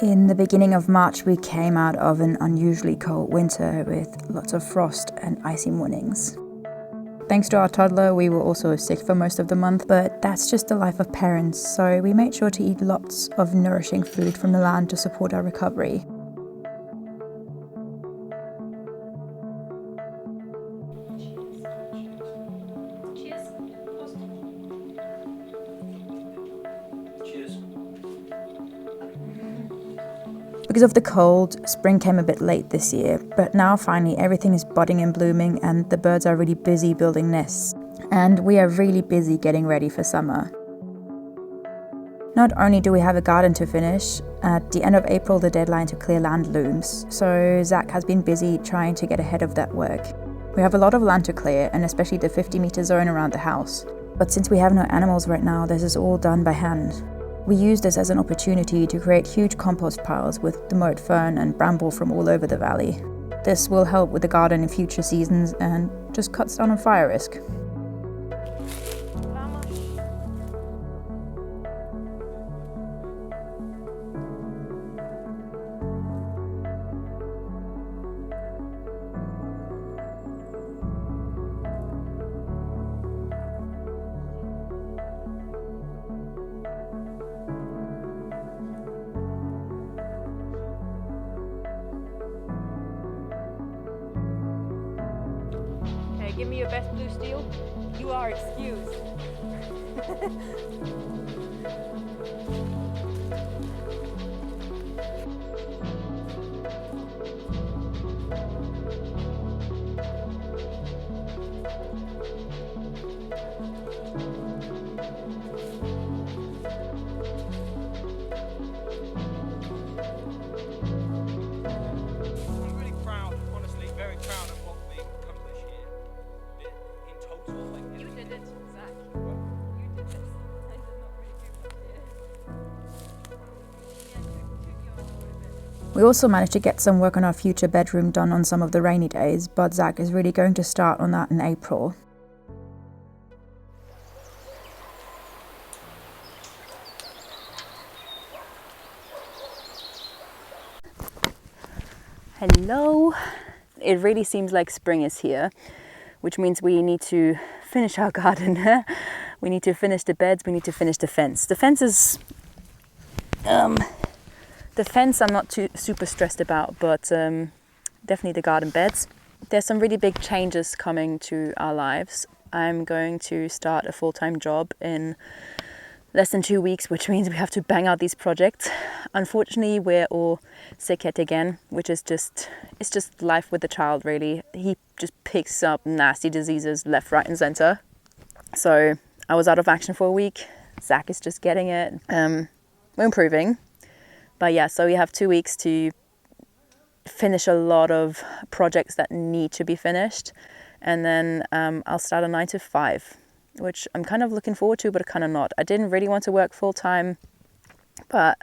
In the beginning of March, we came out of an unusually cold winter with lots of frost and icy mornings. Thanks to our toddler, we were also sick for most of the month, but that's just the life of parents, so we made sure to eat lots of nourishing food from the land to support our recovery. Because of the cold, spring came a bit late this year, but now finally everything is budding and blooming and the birds are really busy building nests. And we are really busy getting ready for summer. Not only do we have a garden to finish, at the end of April the deadline to clear land looms, so Zach has been busy trying to get ahead of that work. We have a lot of land to clear, and especially the 50-meter zone around the house. But since we have no animals right now, this is all done by hand. We use this as an opportunity to create huge compost piles with the mowed fern and bramble from all over the valley. This will help with the garden in future seasons and just cuts down on fire risk. Give me your best blue steel. You are excused. We also managed to get some work on our future bedroom done on some of the rainy days, but Zach is really going to start on that in April. Hello. It really seems like spring is here, which means we need to finish our garden. We need to finish the beds, we need to finish the fence. The fence is... The fence I'm not too super stressed about, but definitely the garden beds. There's some really big changes coming to our lives. I'm going to start a full-time job in less than 2 weeks, which means we have to bang out these projects. Unfortunately, we're all sick yet again, which is just life with the child, really. He just picks up nasty diseases left, right and center. So I was out of action for a week. Zach is just getting it. We're improving. But yeah, so we have 2 weeks to finish a lot of projects that need to be finished. And then I'll start a 9 to 5, which I'm kind of looking forward to, but kind of not. I didn't really want to work full time, but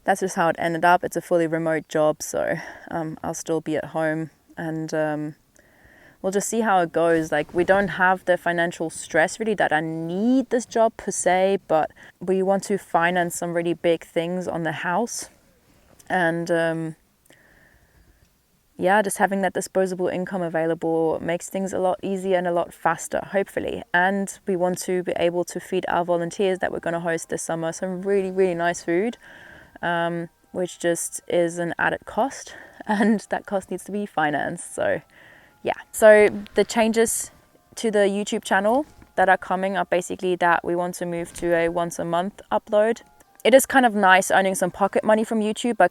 that's just how it ended up. It's a fully remote job, so I'll still be at home and we'll just see how it goes. Like, we don't have the financial stress really that I need this job per se, but we want to finance some really big things on the house. And yeah, just having that disposable income available makes things a lot easier and a lot faster, hopefully. And we want to be able to feed our volunteers that we're going to host this summer some really, really nice food, which just is an added cost, and that cost needs to be financed. So yeah, so the changes to the YouTube channel that are coming are basically that we want to move to a once a month upload. It is kind of nice earning some pocket money from YouTube. I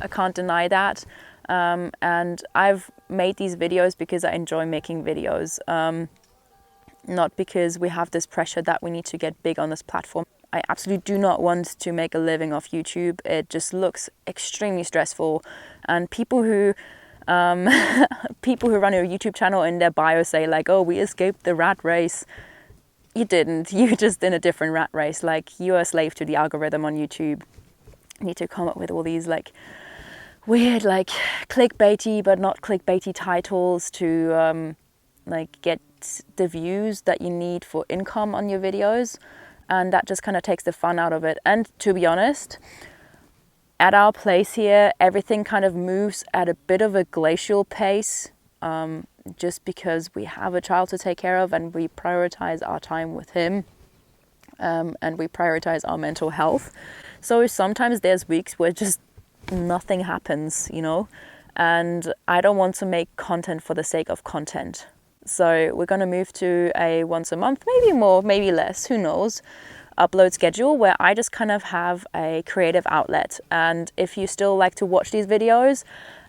can't deny that. And I've made these videos because I enjoy making videos, not because we have this pressure that we need to get big on this platform. I absolutely do not want to make a living off YouTube. It just looks extremely stressful, and people who run a YouTube channel in their bio say like, oh, we escaped the rat race. You didn't. You're just in a different rat race. Like, you're a slave to the algorithm on YouTube. You need to come up with all these like weird, like clickbaity but not clickbaity titles to like get the views that you need for income on your videos, and that just kind of takes the fun out of it. And to be honest, At our place here, everything kind of moves at a bit of a glacial pace, just because we have a child to take care of and we prioritize our time with him, and we prioritize our mental health. So sometimes there's weeks where just nothing happens, you know, and I don't want to make content for the sake of content. So we're going to move to a once a month, maybe more, maybe less, who knows, upload schedule where I just kind of have a creative outlet. And if you still like to watch these videos,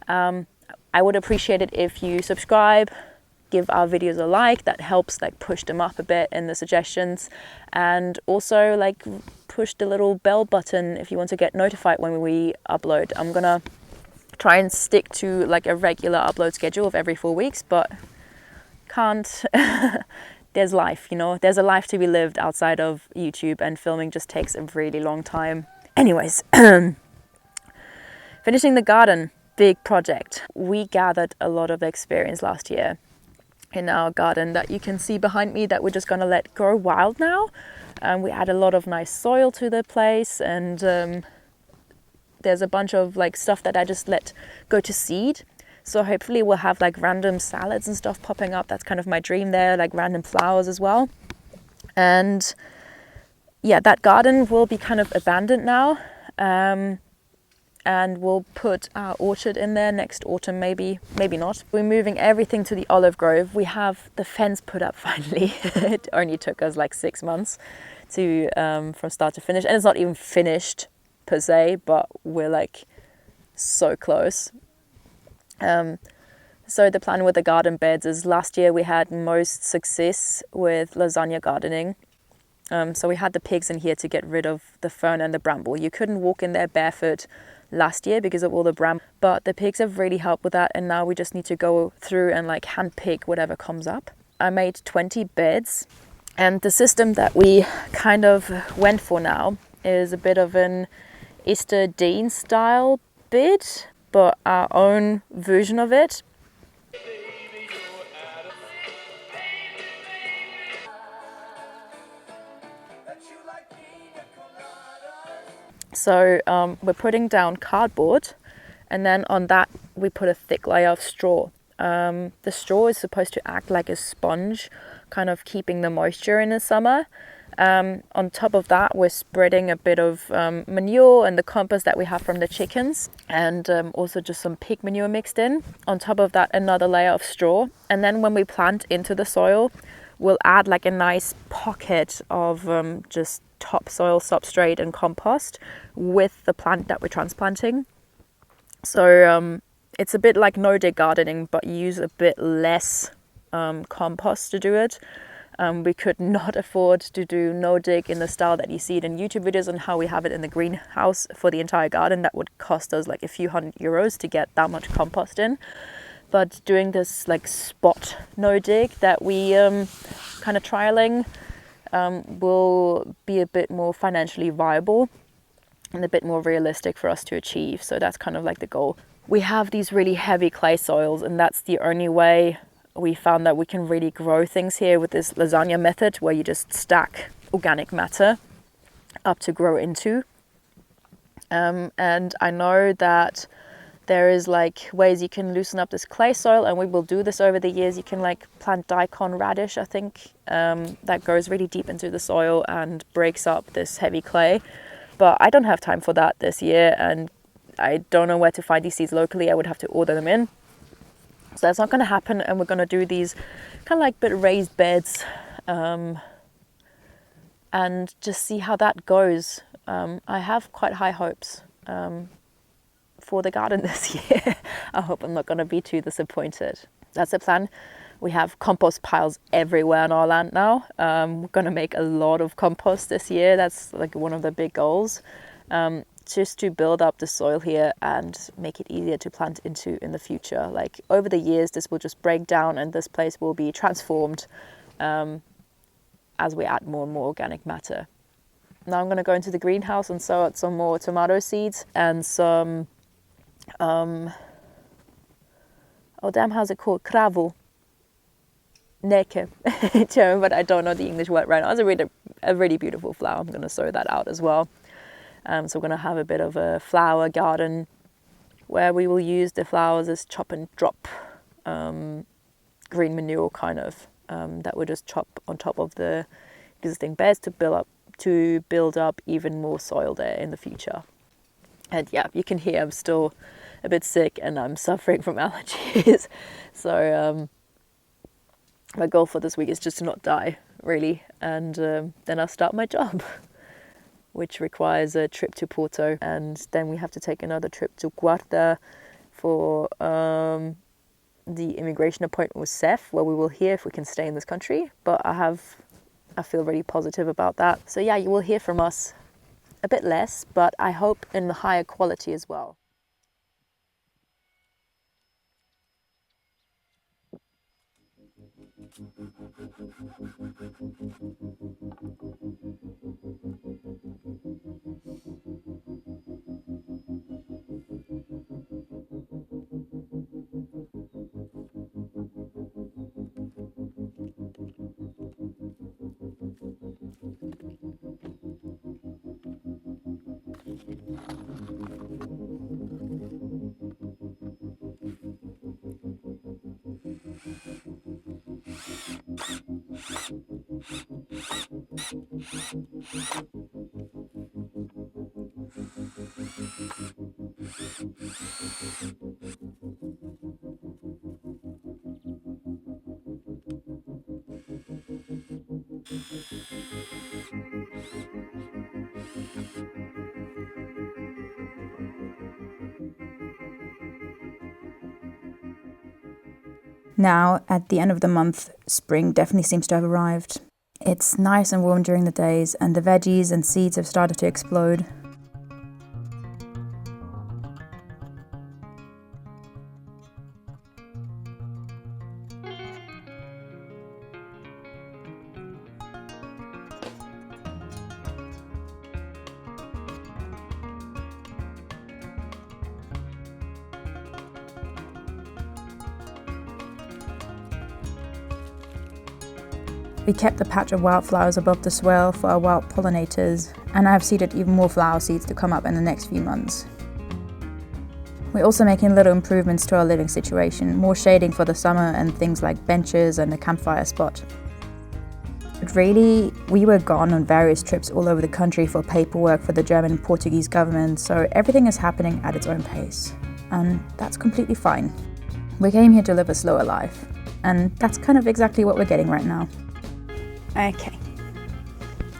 I would appreciate it if you subscribe, give our videos a like. That helps like push them up a bit in the suggestions, and also like push the little bell button if you want to get notified when we upload. I'm gonna try and stick to like a regular upload schedule of every 4 weeks, but can't. There's life, you know, there's a life to be lived outside of YouTube, and filming just takes a really long time. Anyways, finishing the garden, big project. We gathered a lot of experience last year in our garden that you can see behind me that we're just gonna let grow wild now. We add a lot of nice soil to the place, and there's a bunch of like stuff that I just let go to seed. So hopefully we'll have like random salads and stuff popping up. That's kind of my dream there, like random flowers as well. And yeah, that garden will be kind of abandoned now. And we'll put our orchard in there next autumn, maybe not. We're moving everything to the olive grove. We have the fence put up finally. It only took us like 6 months to from start to finish. And it's not even finished per se, but we're like so close. So the plan with the garden beds is last year we had most success with lasagna gardening. So we had the pigs in here to get rid of the fern and the bramble. You couldn't walk in there barefoot last year because of all the bramble, but the pigs have really helped with that, and now we just need to go through and like hand pick whatever comes up. I made 20 beds, and the system that we kind of went for now is a bit of an Easter Dean style bed, but our own version of it. So we're putting down cardboard, and then on that we put a thick layer of straw. The straw is supposed to act like a sponge, kind of keeping the moisture in the summer. On top of that, we're spreading a bit of manure and the compost that we have from the chickens, and also just some pig manure mixed in. On top of that, another layer of straw. And then when we plant into the soil, we'll add like a nice pocket of just topsoil substrate and compost with the plant that we're transplanting. So it's a bit like no-dig gardening, but you use a bit less compost to do it. We could not afford to do no-dig in the style that you see it in YouTube videos and how we have it in the greenhouse for the entire garden. That would cost us like a few €100 to get that much compost in. But doing this like spot no-dig that we kind of trialing will be a bit more financially viable and a bit more realistic for us to achieve. So that's kind of like the goal. We have these really heavy clay soils, and that's the only way we found that we can really grow things here with this lasagna method, where you just stack organic matter up to grow into. And I know that there is like ways you can loosen up this clay soil, and we will do this over the years. You can like plant daikon radish, I think, that goes really deep into the soil and breaks up this heavy clay. But I don't have time for that this year, and I don't know where to find these seeds locally. I would have to order them in. So that's not going to happen, and we're going to do these kind of like bit raised beds and just see how that goes. I have quite high hopes for the garden this year. I hope I'm not going to be too disappointed. That's the plan. We have compost piles everywhere on our land now. We're going to make a lot of compost this year. That's like one of the big goals. Just to build up the soil here and make it easier to plant into in the future. Like over the years, this will just break down and this place will be transformed as we add more and more organic matter. Now I'm going to go into the greenhouse and sow out some more tomato seeds and some, oh damn, how's it called? Kravu. Neke, but I don't know the English word right now. It's a really beautiful flower. I'm going to sow that out as well. So we're going to have a bit of a flower garden where we will use the flowers as chop and drop green manure kind of, that we'll just chop on top of the existing beds to build up even more soil there in the future. And yeah, you can hear I'm still a bit sick and I'm suffering from allergies. So my goal for this week is just to not die, really. And then I'll start my job, which requires a trip to Porto. And then we have to take another trip to Guarda for the immigration appointment with SEF, where we will hear if we can stay in this country. But I feel really positive about that. So yeah, you will hear from us a bit less, but I hope in the higher quality as well. Now, at the end of the month, spring definitely seems to have arrived. It's nice and warm during the days, and the veggies and seeds have started to explode. We kept a patch of wildflowers above the swale for our wild pollinators, and I have seeded even more flower seeds to come up in the next few months. We're also making little improvements to our living situation, more shading for the summer and things like benches and a campfire spot. But really, we were gone on various trips all over the country for paperwork for the German and Portuguese government, so everything is happening at its own pace. And that's completely fine. We came here to live a slower life, and that's kind of exactly what we're getting right now. Okay,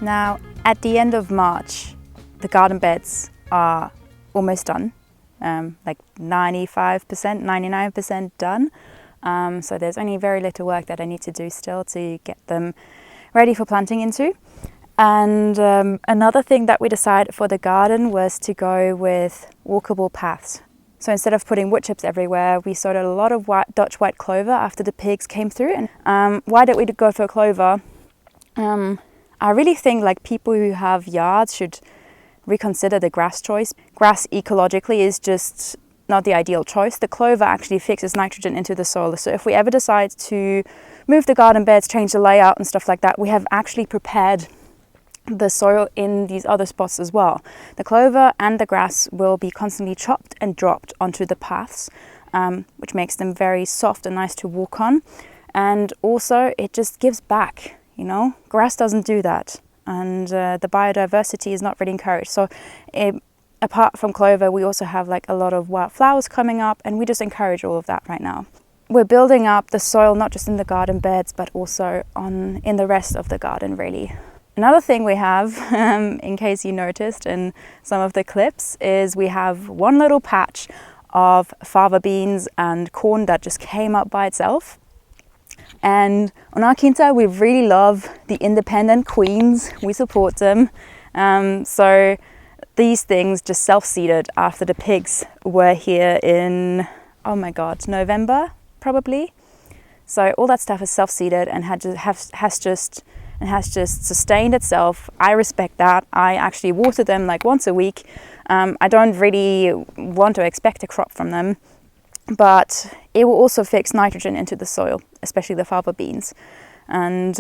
now at the end of March, the garden beds are almost done, like 95%, 99% done. So there's only very little work that I need to do still to get them ready for planting into. And another thing that we decided for the garden was to go with walkable paths. So instead of putting wood chips everywhere, we sowed a lot of Dutch white clover after the pigs came through. And why did we go for clover? I really think like people who have yards should reconsider the grass choice. Grass ecologically is just not the ideal choice. The clover actually fixes nitrogen into the soil. So if we ever decide to move the garden beds, change the layout and stuff like that, we have actually prepared the soil in these other spots as well. The clover and the grass will be constantly chopped and dropped onto the paths, which makes them very soft and nice to walk on. And also it just gives back. You know, grass doesn't do that, and the biodiversity is not really encouraged. So apart from clover, we also have like a lot of wild flowers coming up, and we just encourage all of that right now. We're building up the soil not just in the garden beds, but also in the rest of the garden, really. Another thing we have, in case you noticed in some of the clips, is we have one little patch of fava beans and corn that just came up by itself. And on our quinta, we really love the independent queens. We support them. So these things just self-seeded after the pigs were here in, oh my God, November, probably. So all that stuff is self-seeded and has just sustained itself. I respect that. I actually water them like once a week. I don't really want to expect a crop from them. But it will also fix nitrogen into the soil, especially the fava beans. And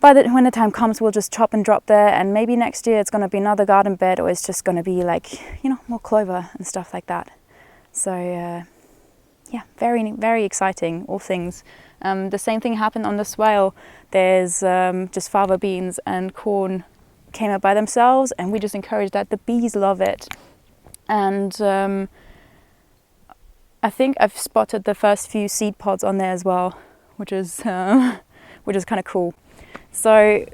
when the time comes, we'll just chop and drop there, and maybe next year it's going to be another garden bed, or it's just going to be like, you know, more clover and stuff like that. So yeah, very, very exciting, all things. The same thing happened on the swale. There's just fava beans and corn came up by themselves, and we just encouraged that. The bees love it. And I think I've spotted the first few seed pods on there as well, which is kind of cool. So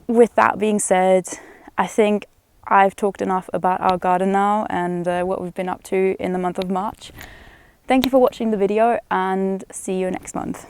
with that being said, I think I've talked enough about our garden now and what we've been up to in the month of March. Thank you for watching the video, and see you next month.